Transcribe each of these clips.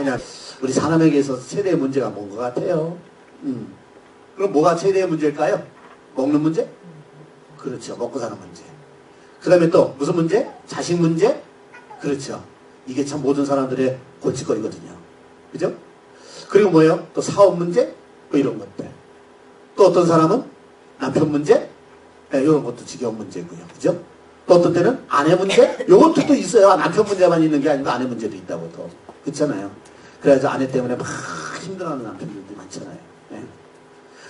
왜냐, 우리 사람에게 있어서 최대의 문제가 뭔 것 같아요? 그럼 뭐가 최대의 문제일까요? 먹는 문제? 그렇죠. 먹고 사는 문제. 그 다음에 또 무슨 문제? 자식 문제? 그렇죠. 이게 참 모든 사람들의 골칫거리거든요. 그죠? 그리고 뭐예요? 또 사업 문제? 뭐 이런 것들. 또 어떤 사람은 남편 문제? 네, 이런 것도 지경 문제고요. 그죠? 또 어떤 때는 아내 문제? 요것도 또 있어요. 남편 문제만 있는 게 아니고 아내 문제도 있다고 또. 그렇잖아요. 그래서 아내 때문에 막 힘들어하는 남편들도 많잖아요. 네.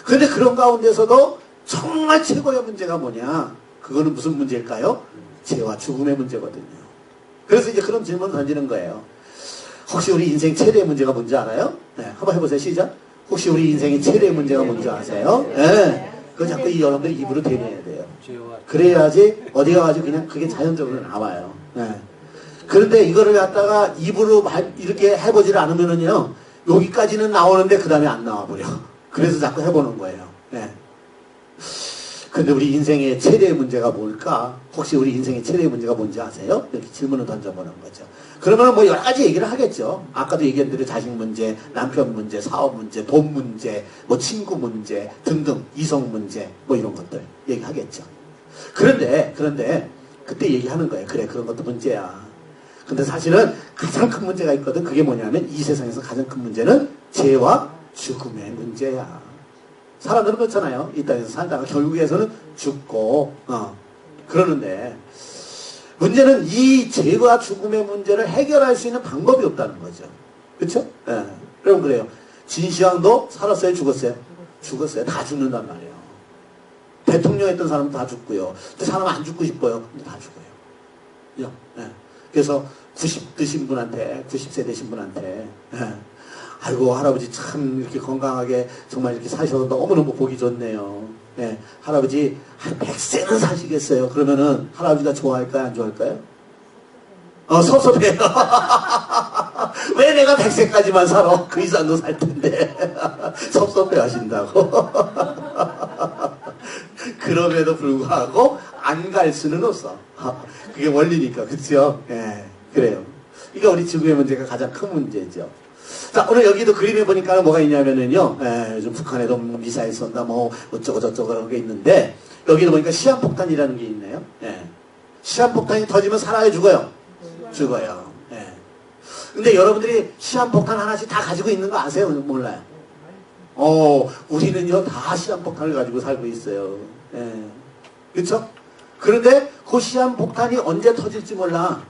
그런데 그런 가운데서도 정말 최고의 문제가 뭐냐? 그거는 무슨 문제일까요? 죄와 죽음의 문제거든요. 그래서 이제 그런 질문 던지는 거예요. 혹시 우리 인생 최대의 문제가 뭔지 알아요? 네, 한번 해보세요. 시작. 혹시 우리 인생의 최대의 문제가 뭔지 아세요? 네. 그거 자꾸 여러분들 입으로 대내야 돼요. 그래야지 어디가 가지고 그냥 그게 자연적으로 나와요. 네. 그런데 이거를 갖다가 입으로 이렇게 해보지를 않으면은요, 여기까지는 나오는데 그 다음에 안 나와버려. 그래서 자꾸 해보는 거예요. 네. 근데 우리 인생의 최대의 문제가 뭘까? 혹시 우리 인생의 최대의 문제가 뭔지 아세요? 이렇게 질문을 던져보는 거죠. 그러면 뭐 여러 가지 얘기를 하겠죠. 아까도 얘기한 대로 자식 문제, 남편 문제, 사업 문제, 돈 문제, 뭐 친구 문제 등등, 이성 문제 뭐 이런 것들 얘기하겠죠. 그런데 그때 얘기하는 거예요. 그래, 그런 것도 문제야. 근데 사실은 가장 큰 문제가 있거든. 그게 뭐냐면 이 세상에서 가장 큰 문제는 죄와 죽음의 문제야. 사람들은 그렇잖아요. 이 땅에서 살다가 결국에서는 죽고 그러는데 문제는 이 죄와 죽음의 문제를 해결할 수 있는 방법이 없다는 거죠. 그렇죠? 예. 여러분 그래요. 진시황도 살았어요? 죽었어요? 죽었어요. 다 죽는단 말이에요. 대통령 했던 사람은 다 죽고요. 근데 사람 안 죽고 싶어요. 근데 다 죽어요. 예. 그래서 90 되신 분한테, 90세 되신 분한테 아이고 할아버지 참 이렇게 건강하게 정말 이렇게 사셔서 너무너무 보기 좋네요. 예, 할아버지 한 100세는 사시겠어요. 그러면은 할아버지가 좋아할까요? 안 좋아할까요? 섭섭해요. 왜 내가 100세까지만 살아? 그 이상도 살 텐데. 섭섭해 하신다고. 그럼에도 불구하고 안 갈 수는 없어. 그게 원리니까. 그렇죠? 예, 그래요. 그러니까 우리 지구의 문제가 가장 큰 문제죠. 자, 오늘 여기도 그림에 보니까 뭐가 있냐면은요, 요즘 북한에도 미사일 쏜다, 뭐, 어쩌고 저쩌고 그런 게 있는데, 여기도 보니까 시한폭탄이라는 게 있네요. 예. 시한폭탄이 터지면 살아요, 죽어요? 죽어요. 예. 근데 여러분들이 시한폭탄 하나씩 다 가지고 있는 거 아세요? 몰라요? 우리는요, 다 시한폭탄을 가지고 살고 있어요. 예. 그쵸? 그런데 그 시한폭탄이 언제 터질지 몰라.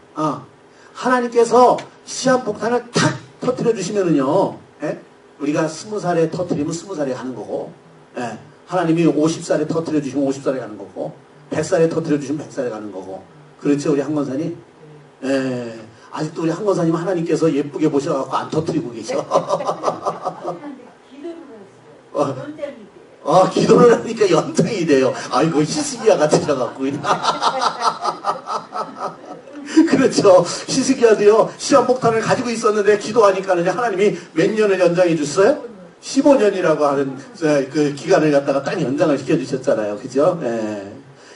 하나님께서 시한폭탄을 탁 터뜨려 주시면은요, 예? 우리가 20살에 터뜨리면 20살에 가는 거고, 예? 하나님이 50살에 터뜨려 주시면 50살에 가는 거고, 100살에 터뜨려 주시면 100살에 가는 거고, 그렇죠, 우리 한권사님? 예. 아직도 우리 한권사님 하나님께서 예쁘게 보셔갖고 안 터뜨리고 계셔. 기도를 하니까 연장이 돼요. 아이고, 히스기야 같으셔갖고. 그렇죠. 히스기야도요, 시한폭탄을 가지고 있었는데 기도하니까는 하나님이 몇 년을 연장해 줬어요? 15년이라고 하는 그 기간을 갖다가 딱 연장을 시켜주셨잖아요. 그죠? 예.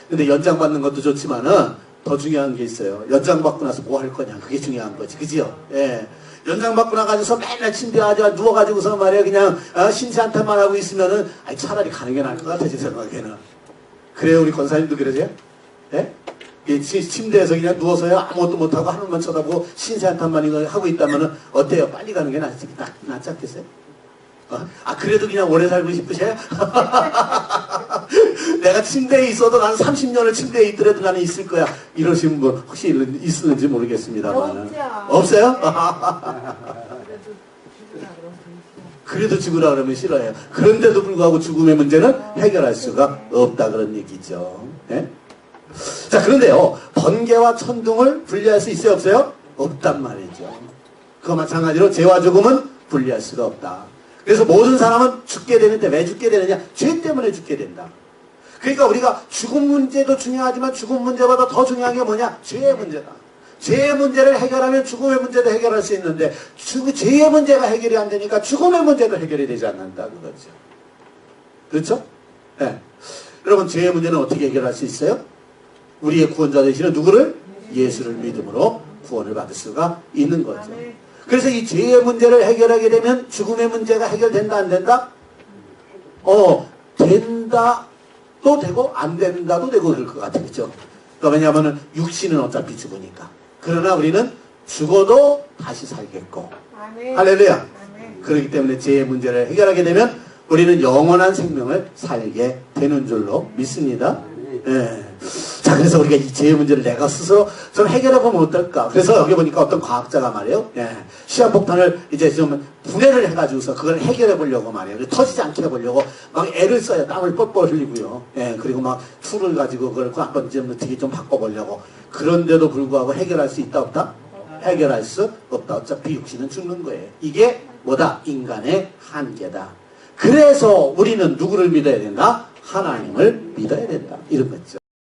근데 연장받는 것도 좋지만은 더 중요한 게 있어요. 연장받고 나서 뭐 할 거냐. 그게 중요한 거지. 그죠? 예. 연장받고 나가지고서 맨날 침대에 누워가지고서 말이야 그냥 신세 한탄만 하고 있으면은 차라리 가는 게 나을 것 같아 제 생각에는. 그래요? 우리 권사님도 그러세요? 예? 침대에서 그냥 누워서요 아무것도 못하고 하늘만 쳐다보고 신세 한탄만 하고 있다면은 어때요? 빨리 가는 게 낫지 않겠어요? 그래도 그냥 오래 살고 싶으세요? 내가 침대에 있어도 나는 30년을 침대에 있더라도 나는 있을 거야. 이러시는 분 혹시 있는지 모르겠습니다만. 없어요? 그래도 죽으라 그러면 싫어요. 그런데도 불구하고 죽음의 문제는 해결할 수가 없다 그런 얘기죠. 예? 자, 그런데요, 번개와 천둥을 분리할 수 있어요, 없어요? 없단 말이죠. 그거 마찬가지로 죄와 죽음은 분리할 수가 없다. 그래서 모든 사람은 죽게 되는데 왜 죽게 되느냐? 죄 때문에 죽게 된다. 그러니까 우리가 죽음 문제도 중요하지만 죽음 문제보다 더 중요한 게 뭐냐? 죄의 문제다. 죄의 문제를 해결하면 죽음의 문제도 해결할 수 있는데 죄의 문제가 해결이 안 되니까 죽음의 문제도 해결이 되지 않는다 그거죠. 그렇죠? 네. 여러분 죄의 문제는 어떻게 해결할 수 있어요? 우리의 구원자 되시는 누구를? 예수를 믿음으로 구원을 받을 수가 있는 거죠. 그래서 이 죄의 문제를 해결하게 되면 죽음의 문제가 해결된다, 안 된다? 된다도 되고 안 된다도 되고 그럴 것 같아요. 그렇죠? 그러니까 왜냐하면 육신은 어차피 죽으니까. 그러나 우리는 죽어도 다시 살겠고. 아멘. 할렐루야. 아멘. 그렇기 때문에 죄의 문제를 해결하게 되면 우리는 영원한 생명을 살게 되는 줄로 믿습니다. 예. 자, 그래서 우리가 이 죄의 문제를 내가 스스로 좀 해결해보면 어떨까? 그래서 여기 보니까 어떤 과학자가 말이에요. 예. 시한폭탄을 이제 좀 분해를 해가지고서 그걸 해결해보려고 말이에요. 터지지 않게 해보려고 막 애를 써요. 땀을 뻘뻘 흘리고요. 예. 그리고 막 술을 가지고 그걸 한번 좀 되게 좀 바꿔보려고. 그런데도 불구하고 해결할 수 있다, 없다? 해결할 수 없다. 어차피 육신은 죽는 거예요. 이게 뭐다? 인간의 한계다. 그래서 우리는 누구를 믿어야 된다? 하나님을 믿어야 된다. 이런 거죠.